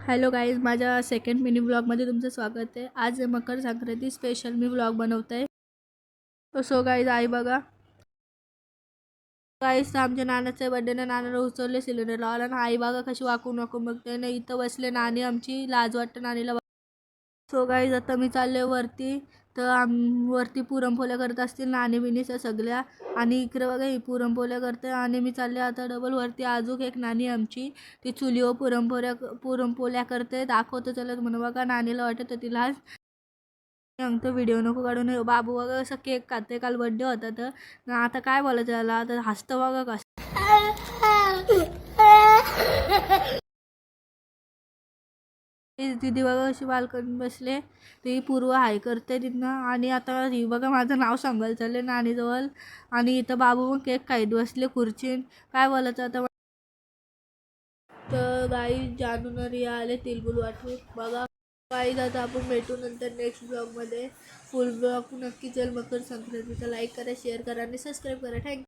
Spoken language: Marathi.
हॅलो गाईज, माझ्या सेकंड मिनी ब्लॉगमध्ये तुमचं स्वागत आहे। आज मकर संक्रांती स्पेशल मी ब्लॉग बनवत आहे। सो गाईज, आई बघा गाईज, आमच्या नानाच्या बर्थडेनं नानाला उचलले सिलेंडर लावला आणि आई बघा कशी वाकून वाकून बघते ना। इथं बसले नानी, आमची लाज वाटते नानीला। सो गाईज, आता मी चालले वरती, तर वरती पुरणपोळ्या करत असतील नानी बिनीच्या सगळ्या। आणि इकडे बघा ही पुरणपोळ्या करते आणि मी चालले आता डबल वरती। अजून एक नानी आमची ती चुलीवर पुरणपोळ्या करते, दाखवते चला म्हणून बघा। नानीला वाटत तिला तो व्हिडिओ नको काढून। बाबू बघा असं केक खाते, काल बर्थडे होता तर आता काय बोलायचं त्याला, आता हसतं बघा कसं। दीदी बघा अशी बाल्कनी बसले, ती पूर्व हाय करते तिथनं। आणि आता ही बघा माझं नाव सांगायला चालले नानीजवळ, आणि इथं बाबू मग केक खाईत बसले खुर्चीन। काय बोलायचं आता। तर गाई जानून रिया आले तिलबुल वाटून बघा। गाईज, आता आपण भेटू नंतर नेक्स्ट ब्लॉगमध्ये। फुल ब्लॉग नक्की चल मकर संक्रांतीचा लाईक करा, शेअर करा आणि सबस्क्राईब करा। थँक्यू।